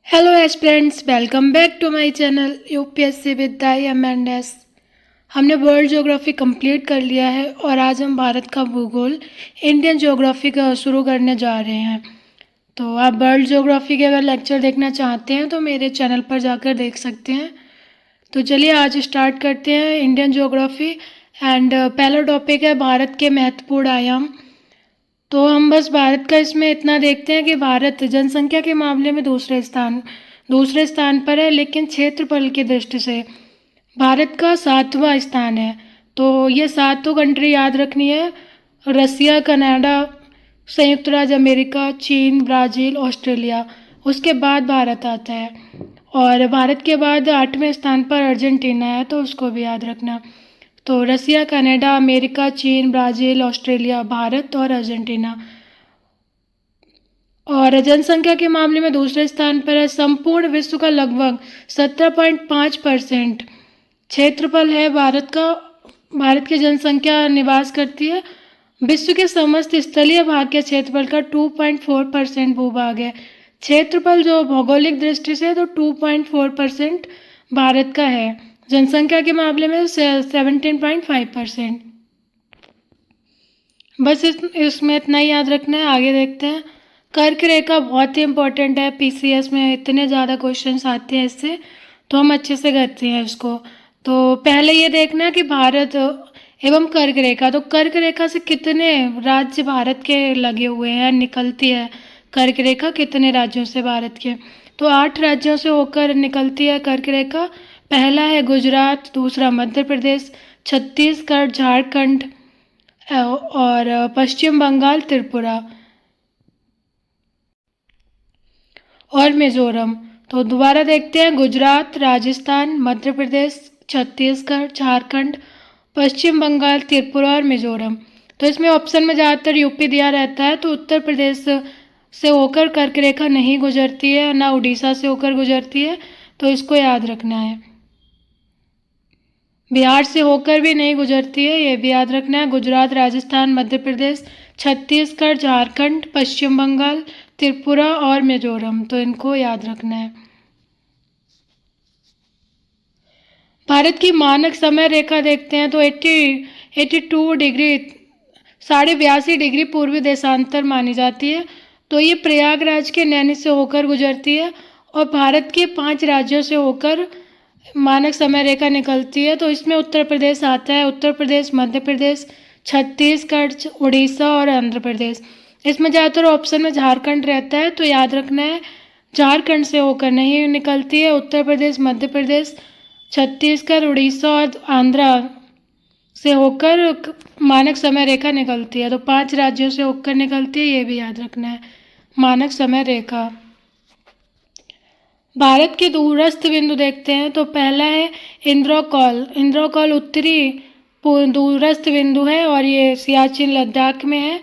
Hello aspirants, welcome back to my channel UPSC with M&S. हमने world geography complete कर लिया है और आज हम भारत का भूगोल इंडियन ज्योग्राफी का शुरू करने जा रहे हैं। तो आप वर्ल्ड ज्योग्राफी के अगर लेक्चर देखना चाहते हैं तो मेरे चैनल पर जाकर देख सकते हैं। तो चलिए आज स्टार्ट करते हैं इंडियन ज्योग्राफी। एंड पहला टॉपिक है भारत के महत्वपूर्ण आयाम। तो हम बस भारत का इसमें इतना देखते हैं कि भारत जनसंख्या के मामले में दूसरे स्थान पर है, लेकिन क्षेत्रफल की दृष्टि से भारत का 7वां स्थान है। तो ये 7 कंट्री याद रखनी है: रसिया, कनाडा, संयुक्त राज्य अमेरिका, चीन, ब्राज़ील, ऑस्ट्रेलिया। उसके बाद भारत आता है और भारत के बाद 8वें स्थान पर अर्जेंटीना है, तो उसको भी याद रखना। तो रसिया, कनाडा, अमेरिका, चीन, ब्राज़ील, ऑस्ट्रेलिया, भारत और अर्जेंटीना। और जनसंख्या के मामले में दूसरे स्थान पर है। संपूर्ण विश्व का लगभग 17.5% क्षेत्रफल है भारत का। भारत की जनसंख्या निवास करती है। विश्व के समस्त स्थलीय भाग के क्षेत्रफल का 2.4% भूभाग है। क्षेत्रफल जो भौगोलिक दृष्टि से तो 2.4% भारत का है। जनसंख्या के मामले में 17.5%। बस इसमें इतना ही याद रखना है। आगे देखते हैं। कर्क रेखा बहुत ही इंपॉर्टेंट है। पीसीएस में इतने ज़्यादा क्वेश्चंस आते हैं इससे, तो हम अच्छे से करते हैं इसको। तो पहले ये देखना है कि भारत एवं कर्क रेखा, तो कर्क रेखा से कितने राज्य भारत के लगे हुए हैं, निकलती है कर्क रेखा कितने राज्यों से भारत के। तो 8 राज्यों से होकर निकलती है कर्क रेखा। पहला है गुजरात, दूसरा मध्य प्रदेश, छत्तीसगढ़, झारखंड और पश्चिम बंगाल, त्रिपुरा और मिजोरम। तो दोबारा देखते हैं। गुजरात, राजस्थान, मध्य प्रदेश, छत्तीसगढ़, झारखंड, पश्चिम बंगाल, त्रिपुरा और मिजोरम। तो इसमें ऑप्शन में ज़्यादातर यूपी दिया रहता है, तो उत्तर प्रदेश से होकर कर्क रेखा नहीं गुजरती है, ना उड़ीसा से होकर गुजरती है, तो इसको याद रखना है। बिहार से होकर भी नहीं गुजरती है, ये भी याद रखना है। गुजरात, राजस्थान, मध्य प्रदेश, छत्तीसगढ़, झारखंड, पश्चिम बंगाल, त्रिपुरा और मिजोरम, तो इनको याद रखना है। भारत की मानक समय रेखा देखते हैं तो 82 डिग्री 82.5 डिग्री पूर्वी देशांतर मानी जाती है। तो ये प्रयागराज के नैनी से होकर गुजरती है और भारत के 5 राज्यों से होकर मानक समय रेखा निकलती है। तो इसमें उत्तर प्रदेश आता है। उत्तर प्रदेश, मध्य प्रदेश, छत्तीसगढ़, उड़ीसा और आंध्र प्रदेश। इसमें ज़्यादातर ऑप्शन में झारखंड रहता है, तो याद रखना है झारखंड से होकर नहीं निकलती है। उत्तर प्रदेश, मध्य प्रदेश, छत्तीसगढ़, उड़ीसा और आंध्रा से होकर मानक समय रेखा निकलती है। तो 5 राज्यों से होकर निकलती है, ये भी याद रखना है मानक समय रेखा। भारत के दूरस्थ बिंदु देखते हैं तो पहला है इंद्रकौल। इंद्रकौल उत्तरी दूरस्थ बिंदु है और ये सियाचिन, लद्दाख में है।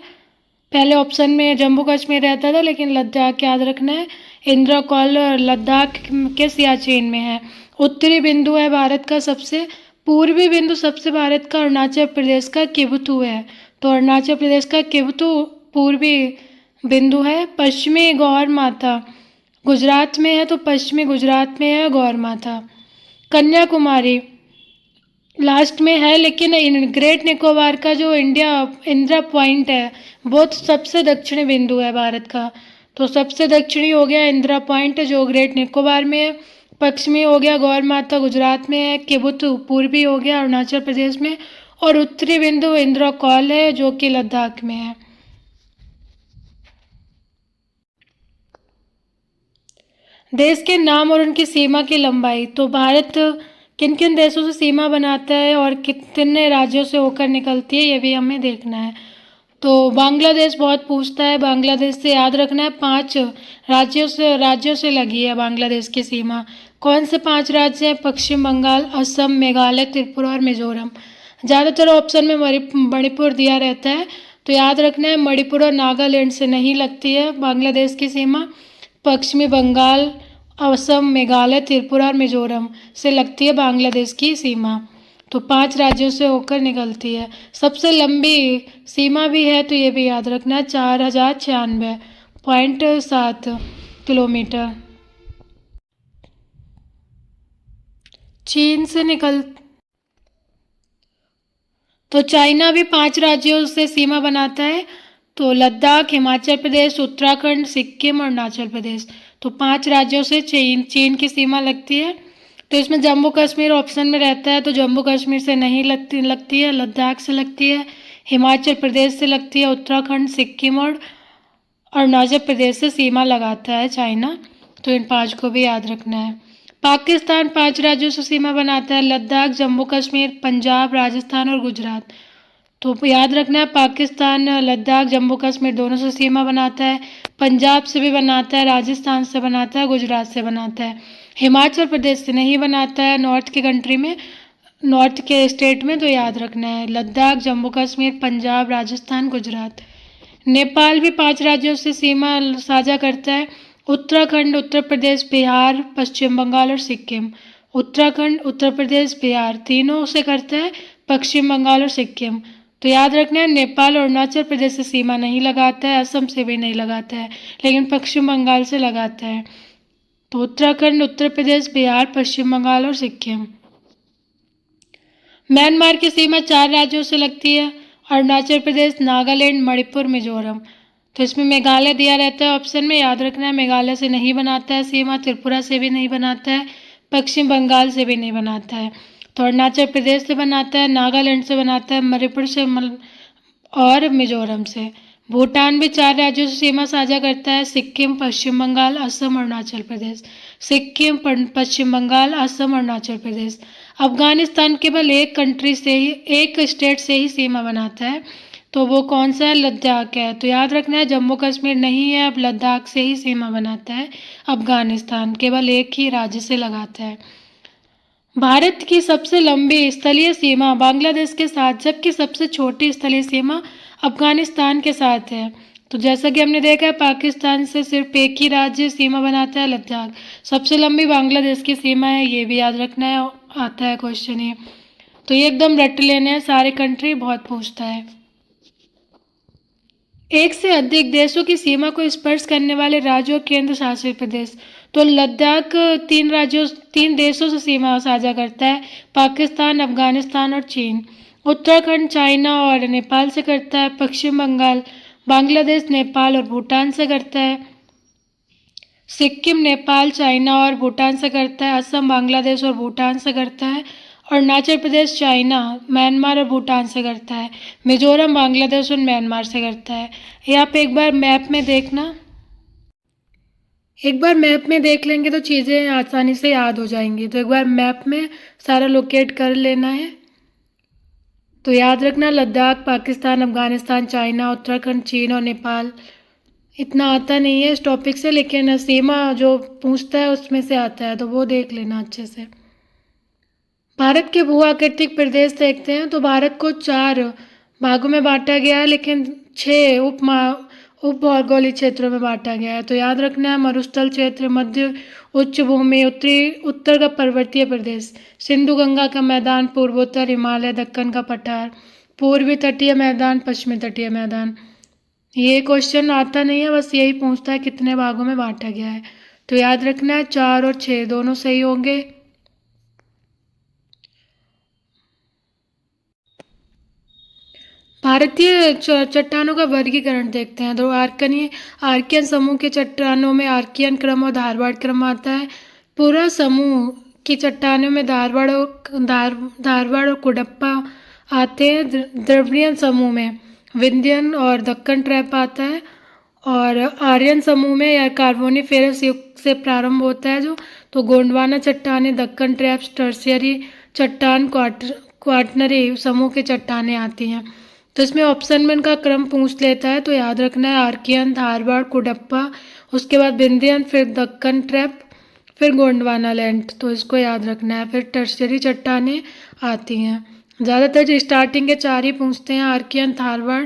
पहले ऑप्शन में जम्मू कश्मीर रहता था, लेकिन लद्दाख याद रखना है। इंद्रकौल लद्दाख के सियाचिन में है। उत्तरी बिंदु है भारत का सबसे। पूर्वी बिंदु सबसे भारत का अरुणाचल प्रदेश का किबुतु है। तो अरुणाचल प्रदेश का किबुतु पूर्वी बिंदु है। पश्चिमी गौर माता गुजरात में है, तो पश्चिमी गुजरात में है गौर माता। कन्याकुमारी लास्ट में है, लेकिन ग्रेट निकोबार का जो इंदिरा पॉइंट है वो सबसे दक्षिणी बिंदु है भारत का। तो सबसे दक्षिणी हो गया इंदिरा पॉइंट जो ग्रेट निकोबार में है। पश्चिमी हो गया गौर माता गुजरात में है। किबुतु पूर्वी हो गया अरुणाचल प्रदेश में। और उत्तरी बिंदु इंदिरा कौल है जो कि लद्दाख में है। देश के नाम और उनकी सीमा की लंबाई। तो भारत किन किन देशों से सीमा बनाता है और कितने राज्यों से होकर निकलती है, ये भी हमें देखना है। तो बांग्लादेश बहुत पूछता है। बांग्लादेश से याद रखना है 5 राज्यों से लगी है बांग्लादेश की सीमा। कौन से 5 राज्य हैं? पश्चिम बंगाल, असम, मेघालय, त्रिपुरा और मिजोरम। ज़्यादातर ऑप्शन में मणिपुर दिया रहता है, तो याद रखना है मणिपुर और नागालैंड से नहीं लगती है बांग्लादेश की सीमा। पश्चिमी बंगाल, असम, मेघालय, त्रिपुरा और मिजोरम से लगती है बांग्लादेश की सीमा। तो 5 राज्यों से होकर निकलती है। सबसे लंबी सीमा भी है, तो ये भी याद रखना है 4096.7 किलोमीटर। चीन से निकल तो चाइना भी 5 राज्यों से सीमा बनाता है। तो लद्दाख, हिमाचल प्रदेश, उत्तराखंड, सिक्किम और अरुणाचल प्रदेश। तो 5 राज्यों से चीन की सीमा लगती है। तो इसमें जम्मू कश्मीर ऑप्शन में रहता है, तो जम्मू कश्मीर से नहीं लगती है, लद्दाख से लगती है, हिमाचल प्रदेश से लगती है, उत्तराखंड, सिक्किम और अरुणाचल प्रदेश से सीमा लगाता है चाइना। तो इन 5 को भी याद रखना है। पाकिस्तान 5 राज्यों से सीमा बनाता है, लद्दाख, जम्मू कश्मीर, पंजाब, राजस्थान और गुजरात। तो याद रखना है, पाकिस्तान लद्दाख, जम्मू कश्मीर दोनों से सीमा बनाता है, पंजाब से भी बनाता है, राजस्थान से बनाता है, गुजरात से बनाता है। हिमाचल प्रदेश से नहीं बनाता है, नॉर्थ के स्टेट में। तो याद रखना है लद्दाख, जम्मू कश्मीर, पंजाब, राजस्थान, गुजरात। नेपाल भी 5 राज्यों से सीमा साझा करता है, उत्तराखंड, उत्तर प्रदेश, बिहार, पश्चिम बंगाल और सिक्किम। उत्तराखंड, उत्तर प्रदेश, बिहार तीनों से करता है, पश्चिम बंगाल और सिक्किम। तो याद रखना है, नेपाल और अरुणाचल प्रदेश से सीमा नहीं लगाता है, असम से भी नहीं लगाता है, लेकिन पश्चिम बंगाल से लगाता है। तो उत्तराखंड, उत्तर प्रदेश, बिहार, पश्चिम बंगाल और सिक्किम। म्यांमार की सीमा 4 राज्यों से लगती है, अरुणाचल प्रदेश, नागालैंड, मणिपुर, मिजोरम। तो इसमें मेघालय दिया रहता है ऑप्शन में, याद रखना है मेघालय से नहीं बनाता है सीमा, त्रिपुरा से भी नहीं बनाता है, पश्चिम बंगाल से भी नहीं बनाता है। तो अरुणाचल प्रदेश से बनाता है, नागालैंड से बनाता है, मणिपुर से और मिजोरम से। भूटान भी 4 राज्यों से सीमा साझा करता है, सिक्किम, पश्चिम बंगाल, असम, अरुणाचल प्रदेश। सिक्किम, पश्चिम बंगाल, असम, अरुणाचल प्रदेश। अफगानिस्तान केवल एक स्टेट से ही सीमा बनाता है, तो वो कौन सा है? लद्दाख है। तो याद रखना है, जम्मू कश्मीर नहीं है, अब लद्दाख से ही सीमा बनाता है अफगानिस्तान, केवल एक ही राज्य से लगाता है। भारत की सबसे लंबी स्थलीय सीमा बांग्लादेश के साथ, जबकि सबसे छोटी स्थलीय सीमा अफगानिस्तान के साथ है। तो जैसा कि हमने देखा है, पाकिस्तान से सिर्फ एक ही राज्य सीमा बनाता है, लद्दाख। सबसे लंबी बांग्लादेश की सीमा है, ये भी याद रखना है, आता है क्वेश्चन ये। तो ये एकदम रट लेने हैं, सारे कंट्री बहुत पूछता है। एक से अधिक देशों की सीमा को स्पर्श करने वाले राज्यों और केंद्र शासित प्रदेश। तो लद्दाख 3 देशों से सीमा साझा करता है, पाकिस्तान, अफगानिस्तान और चीन। उत्तराखंड चाइना और नेपाल से करता है, पश्चिम बंगाल बांग्लादेश, नेपाल और भूटान से करता है, सिक्किम नेपाल, चाइना और भूटान से करता है, असम बांग्लादेश और भूटान से करता है, अरुणाचल प्रदेश चाइना, म्यांमार और भूटान से करता है, मिजोरम बांग्लादेश और म्यांमार से करता है। ये आप एक बार मैप में देखना, एक बार मैप में देख लेंगे तो चीज़ें आसानी से याद हो जाएंगी। तो एक बार मैप में सारा लोकेट कर लेना है। तो याद रखना, लद्दाख, पाकिस्तान, अफगानिस्तान, चाइना, उत्तराखंड, चीन और नेपाल। इतना आता नहीं है इस टॉपिक से, लेकिन सीमा जो पूछता है उसमें से आता है, तो वो देख लेना अच्छे से। भारत के भू आकृतिक प्रदेश देखते हैं। तो भारत को 4 भागों में बांटा गया है, लेकिन 6 उप भौगोलिक क्षेत्रों में बांटा गया है। तो याद रखना है, मरुस्थल क्षेत्र, मध्य उच्च भूमि, उत्तर का पर्वतीय प्रदेश, सिंधु गंगा का मैदान, पूर्वोत्तर हिमालय, दक्कन का पठार, पूर्वी तटीय मैदान, पश्चिमी तटीय मैदान। ये क्वेश्चन आता नहीं है, बस यही पूछता है कितने भागों में बांटा गया है। तो याद रखना है, 4 और 6 दोनों सही होंगे। भारतीय चट्टानों का वर्गीकरण देखते हैं। तो आर्कियन समूह के चट्टानों में आर्कियन क्रम और धारवाड़ क्रम आता है। पूरा समूह की चट्टानों में धारवाड़ और कुडप्पा आते हैं। द्रविडियन समूह में विंध्यन और दक्कन ट्रैप आता है। और आर्यन समूह में या कार्बोनिफेरस युग से प्रारंभ होता है जो, तो गोंडवाना चट्टानें, दक्कन ट्रैप्स, टर्शियरी चट्टान, क्वाटरनरी समूह के चट्टानें आती हैं। तो इसमें ऑप्शन में इनका क्रम पूछ लेता है। तो याद रखना है, आर्कियन, धारवाड़, कुडप्पा, उसके बाद विंध्यन, फिर दक्कन ट्रैप, फिर गोंडवाना लैंड। तो इसको याद रखना है। फिर टर्शियरी चट्टानें आती हैं। ज़्यादातर स्टार्टिंग के 4 ही पूछते हैं, आर्कियन, धारवाड़,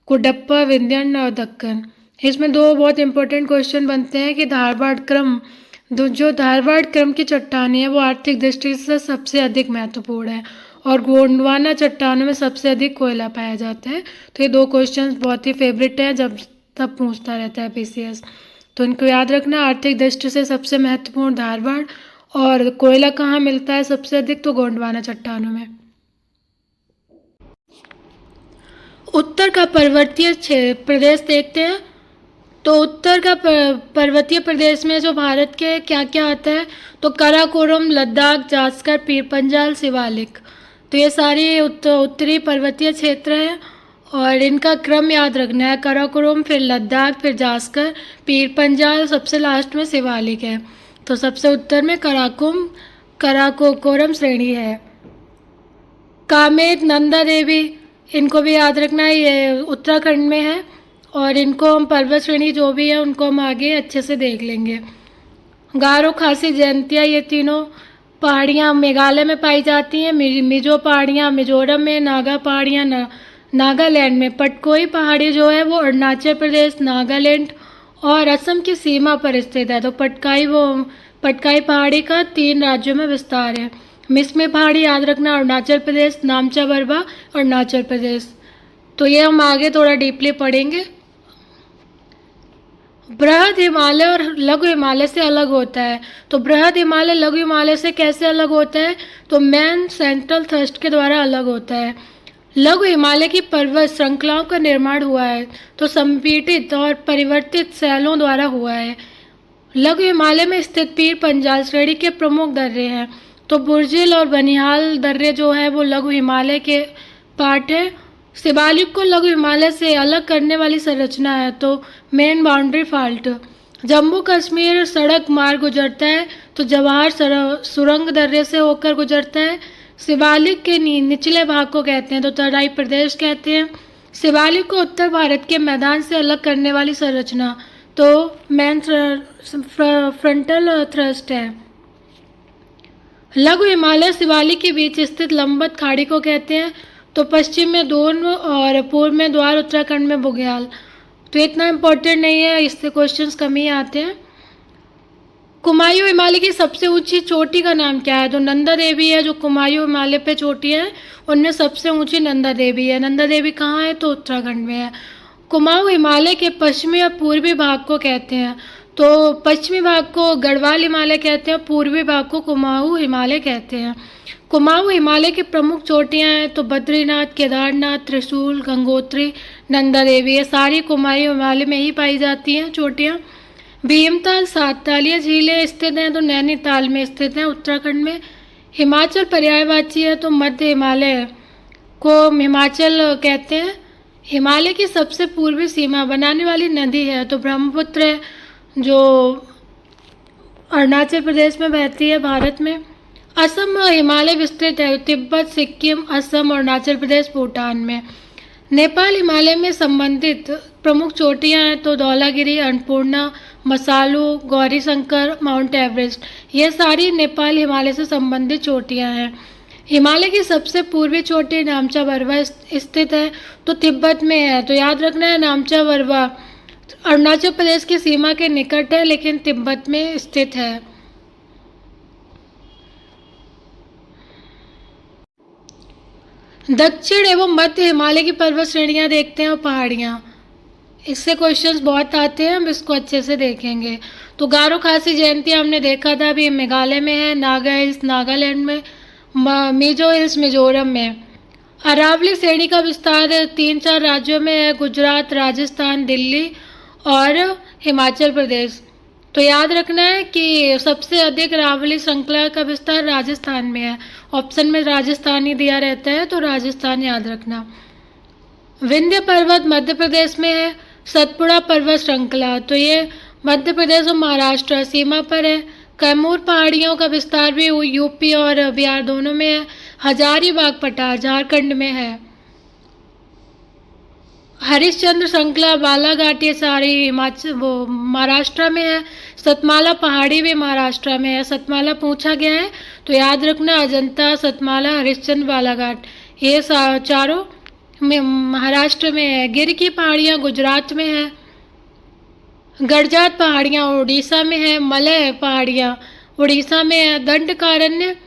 कुडप्पा, विंध्यन और दक्कन। इसमें 2 बहुत इंपॉर्टेंट क्वेश्चन बनते हैं कि जो धारवाड़ क्रम की चट्टानें हैं वो आर्थिक दृष्टि से सबसे अधिक महत्वपूर्ण है, और गोंडवाना चट्टानों में सबसे अधिक कोयला पाया जाता है। तो ये 2 क्वेश्चंस बहुत ही फेवरेट हैं, तब पूछता रहता है पीसीएस। तो इनको याद रखना, आर्थिक दृष्टि से सबसे महत्वपूर्ण धारवाड़ और कोयला कहाँ मिलता है सबसे अधिक? तो गोंडवाना चट्टानों में। उत्तर का पर्वतीय प्रदेश देखते हैं। तो उत्तर का पर्वतीय प्रदेश में जो भारत के क्या क्या आता है? तो काराकोरम, लद्दाख, जास्कर, पीर पंजाल, शिवालिक। तो ये सारी उत्तरी पर्वतीय क्षेत्र हैं और इनका क्रम याद रखना है। काराकोरम, फिर लद्दाख, फिर जास्कर, पीर पंजाल, सबसे लास्ट में शिवालिक है। तो सबसे उत्तर में काराकोरम श्रेणी है। कामेत, नंदा देवी, इनको भी याद रखना है, ये उत्तराखंड में है और इनको हम पर्वत श्रेणी जो भी है उनको हम आगे अच्छे से देख लेंगे। गारो, खासी, जयंतिया, ये तीनों पहाड़ियाँ मेघालय में पाई जाती हैं। मिजो पहाड़ियाँ मिजोरम में, नागा पहाड़ियाँ नागालैंड में, पटकोई पहाड़ी जो है वो अरुणाचल प्रदेश, नागालैंड और असम की सीमा पर स्थित है। तो पटकाई पहाड़ी का 3 राज्यों में विस्तार है। मिसमी पहाड़ी याद रखना, अरुणाचल प्रदेश, नामचा बरवा अरुणाचल प्रदेश। तो ये हम आगे थोड़ा डीपली पढ़ेंगे। बृहद हिमालय और लघु हिमालय से अलग होता है। तो बृहद हिमालय लघु हिमालय से कैसे अलग होता है? तो मेन सेंट्रल थ्रस्ट के द्वारा अलग होता है। लघु हिमालय की पर्वत श्रृंखलाओं का निर्माण हुआ है तो संपीड़ित और परिवर्तित शैलों द्वारा हुआ है। लघु हिमालय में स्थित पीर पंजाल श्रेणी के प्रमुख दर्रे हैं। तो बुर्जिल और बनिहाल दर्रे जो है वो लघु हिमालय के पार्ट है। शिवालिक को लघु हिमालय से अलग करने वाली संरचना है। तो main boundary fault. Jammu Kashmir सड़क मार्ग गुजरता है तो जवाहर सुरंग दर्रे से होकर गुजरता है। शिवालिक के निचले भाग को कहते हैं तो तराई प्रदेश कहते हैं। शिवालिक को उत्तर भारत के मैदान से अलग करने वाली संरचना तो मेन फ्रंटल थ्रस्ट है। लघु हिमालय शिवालिक के बीच स्थित लंबवत खाड़ी को कहते हैं। तो पश्चिम में दोन और पूर्व में द्वार, उत्तराखंड में बुग्याल। तो इतना इम्पोर्टेंट नहीं है, इससे क्वेश्चंस कम ही आते हैं। कुमायूं हिमालय की सबसे ऊंची चोटी का नाम क्या है? तो नंदा देवी है। जो कुमायूं हिमालय पे चोटी है उनमें सबसे ऊंची नंदा देवी है। नंदा देवी कहाँ है? तो उत्तराखंड में है। कुमाऊं हिमालय के पश्चिमी और पूर्वी भाग को कहते हैं। तो पश्चिमी भाग को गढ़वाल हिमालय कहते हैं, पूर्वी भाग को कुमाऊं हिमालय कहते हैं। कुमाऊं हिमालय की प्रमुख चोटियां हैं तो बद्रीनाथ, केदारनाथ, त्रिशूल, गंगोत्री, नंदा देवी। ये सारी कुमाऊं हिमालय में ही पाई जाती हैं चोटियां। भीमताल, साततालीय झीलें स्थित हैं तो नैनीताल में स्थित हैं, उत्तराखंड में। हिमाचल पर्यायवाची है तो मध्य हिमालय को हिमाचल कहते हैं। हिमालय की सबसे पूर्वी सीमा बनाने वाली नदी है तो ब्रह्मपुत्र है जो अरुणाचल प्रदेश में बहती है भारत में। असम हिमालय विस्तृत है, तिब्बत, सिक्किम, असम, अरुणाचल प्रदेश, भूटान में। नेपाल हिमालय में संबंधित प्रमुख चोटियां हैं तो धौलागिरी, अन्नपूर्णा, मसालू, गौरी शंकर, माउंट एवरेस्ट। ये सारी नेपाल हिमालय से संबंधित चोटियां हैं। हिमालय की सबसे पूर्वी चोटी नामचा बरवा स्थित है तो तिब्बत में है। तो याद रखना है नामचा बरवा अरुणाचल प्रदेश की सीमा के निकट है लेकिन तिब्बत में स्थित है। दक्षिण एवं मध्य हिमालय की पर्वत श्रेणियां देखते हैं और पहाड़ियां। इससे क्वेश्चंस बहुत आते हैं, हम इसको अच्छे से देखेंगे। तो गारो, खासी, जयंतिया हमने देखा था, अभी मेघालय में है। नागा हिल्स नागालैंड में, मिजो हिल्स मिजोरम में। अरावली श्रेणी का विस्तार 3-4 राज्यों में है, गुजरात, राजस्थान, दिल्ली और हिमाचल प्रदेश। तो याद रखना है कि सबसे अधिक अरावली श्रृंखला का विस्तार राजस्थान में है। ऑप्शन में राजस्थान ही दिया रहता है तो राजस्थान याद रखना। विंध्य पर्वत मध्य प्रदेश में है। सतपुड़ा पर्वत श्रृंखला तो ये मध्य प्रदेश और महाराष्ट्र सीमा पर है। कैमूर पहाड़ियों का विस्तार भी यूपी और बिहार दोनों में है। हजारीबाग पठार झारखंड में है। हरिश्चंद्र श्रृंखला, बालाघाट, ये सारी हिमाचल महाराष्ट्र में है। सतमाला पहाड़ी भी महाराष्ट्र में है। सतमाला पूछा गया है तो याद रखना अजंता, सतमाला, हरिश्चंद्र, बालाघाट ये चारों में महाराष्ट्र में है। गिर की पहाड़ियाँ गुजरात में है। गड़जात पहाड़ियाँ उड़ीसा में है। मलय पहाड़ियाँ उड़ीसा में है। दंडकारण्य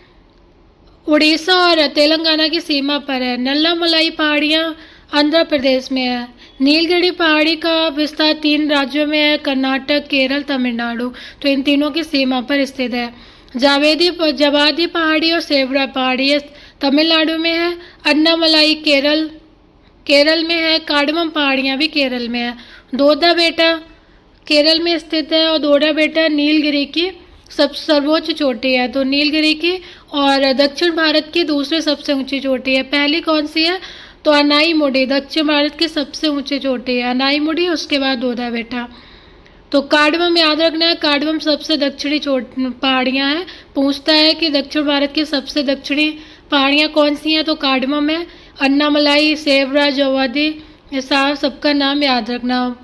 उड़ीसा और तेलंगाना की सीमा पर है। नल्लामलाई पहाड़ियाँ आंध्र प्रदेश में है। नीलगिरी पहाड़ी का विस्तार 3 राज्यों में है, कर्नाटक, केरल, तमिलनाडु। तो इन तीनों की सीमा पर स्थित है। जवादी पहाड़ी और सेवरा पहाड़ी ये तमिलनाडु में है। अन्नामलाई केरल में है। कार्डमम पहाड़ियाँ भी केरल में है। दोदा बेटा केरल में स्थित है और दोदा बेटा नीलगिरी की सर्वोच्च चोटी है। तो नीलगिरी की और दक्षिण भारत की दूसरी सबसे ऊंची चोटी है। पहली कौन सी है? तो अनाईमुडी दक्षिण भारत की सबसे ऊंची चोटी है अनाईमुडी, उसके बाद दोदा बेटा। तो कार्डमम याद रखना है, कार्डमम सबसे दक्षिणी पहाड़ियाँ हैं। पूछता है कि दक्षिण भारत की सबसे दक्षिणी पहाड़ियाँ कौन सी हैं, तो कार्डमम है। अन्नामलाई, सेवरा, जवादी, ये सबका नाम याद रखना।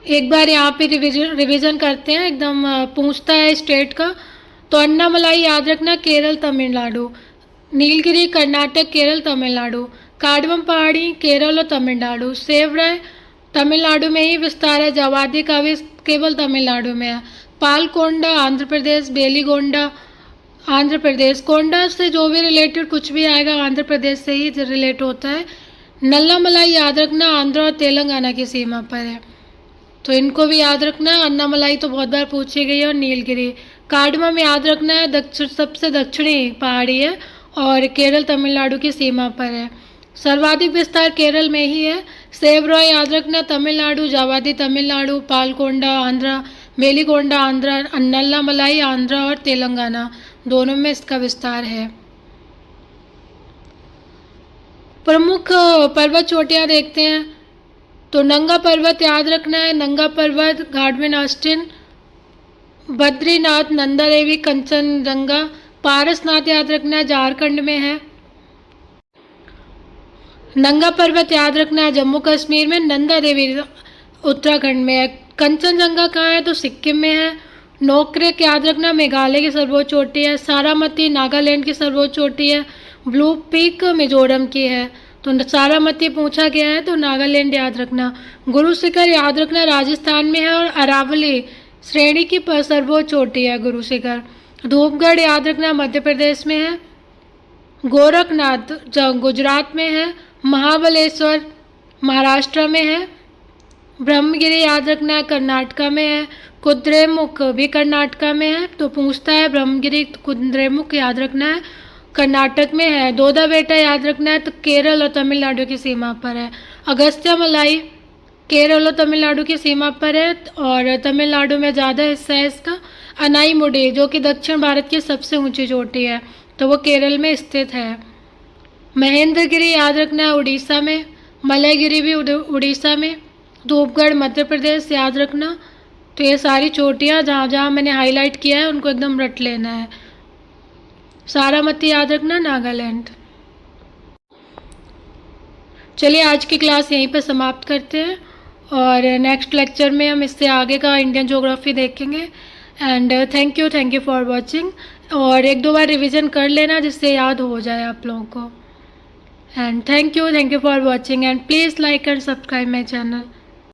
एक बार यहाँ पे रिवीजन करते हैं, एकदम पूछता है स्टेट का। तो अन्नामलाई याद रखना, केरल तमिलनाडु। नीलगिरी कर्नाटक, केरल तमिलनाडु। कार्डमम पहाड़ी केरल और तमिलनाडु। सेवराय तमिलनाडु में ही विस्तार है। जवादी का भी केवल तमिलनाडु में है। पालकोंडा आंध्र प्रदेश। बेलीगोंडा आंध्र प्रदेश। कोंडा से जो भी रिलेटेड कुछ भी आएगा आंध्र प्रदेश से ही रिलेट होता है। नल्लामलाई याद रखना, आंध्र और तेलंगाना की सीमा पर है, तो इनको भी याद रखना। अन्नामलाई तो बहुत बार पूछी गई है। और नीलगिरी। कार्डमम याद रखना है, सबसे दक्षिणी पहाड़ी है और केरल तमिलनाडु की सीमा पर है। सर्वाधिक विस्तार केरल में ही है। सेवरॉय याद रखना, तमिलनाडु। जावादी तमिलनाडु। पालकोंडा आंध्र। बेलीगोंडा आंध्र। नल्लामलाई आंध्र और तेलंगाना दोनों में इसका विस्तार है। प्रमुख पर्वत चोटियाँ देखते हैं। तो नंगा पर्वत याद रखना है, नंगा पर्वत, गार्डविन ऑस्टिन, बद्रीनाथ, नंदा देवी, कंचनजंगा। पारसनाथ याद रखना है, झारखंड में है। नंगा पर्वत याद रखना है, जम्मू कश्मीर में। नंदा देवी उत्तराखंड में है। कंचनजंगा कहाँ है? तो सिक्किम में है। नोकरेक याद रखना, मेघालय की सर्वोच्च चोटी है। सारामती नागालैंड की सर्वोच्च चोटी है। ब्लू पीक मिजोरम की है। तो सारामती पूछा गया है, तो नागालैंड याद रखना। गुरु शिखर याद रखना, राजस्थान में है। और अरावली श्रेणी की सर्वोच्च चोटी है गुरु शिखर। धूपगढ़ याद रखना, मध्य प्रदेश में है। गोरखनाथ गुजरात में है। महाबलेश्वर महाराष्ट्र में है। ब्रह्मगिरी याद रखना है, कर्नाटका में है। कुद्रेमुख भी कर्नाटका में है। तो पूछता है ब्रह्मगिरी कुद्रेमुख याद रखना है, कर्नाटक में है। दोदा बेटा याद रखना है, तो केरल और तमिलनाडु की सीमा पर है। अगस्त्यामलाई केरल और तमिलनाडु की सीमा पर है और तमिलनाडु में ज़्यादा हिस्सा है इसका। अनाईमुडी जो कि दक्षिण भारत की सबसे ऊंची चोटी है, तो वो केरल में स्थित है। महेंद्रगिरी याद रखना है, उड़ीसा में। मलयगिरी भी उड़ीसा में। धूपगढ़ मध्य प्रदेश याद रखना। तो ये सारी चोटियाँ जहाँ जहाँ मैंने हाईलाइट किया है उनको एकदम रट लेना है। सारामती याद रखना, नागालैंड। चलिए आज की क्लास यहीं पर समाप्त करते हैं और नेक्स्ट लेक्चर में हम इससे आगे का इंडियन ज्योग्राफी देखेंगे। And thank you for watching. और एक दो बार रिवीजन कर लेना जिससे याद हो जाए आप लोगों को। And thank you for watching and please like and subscribe my channel.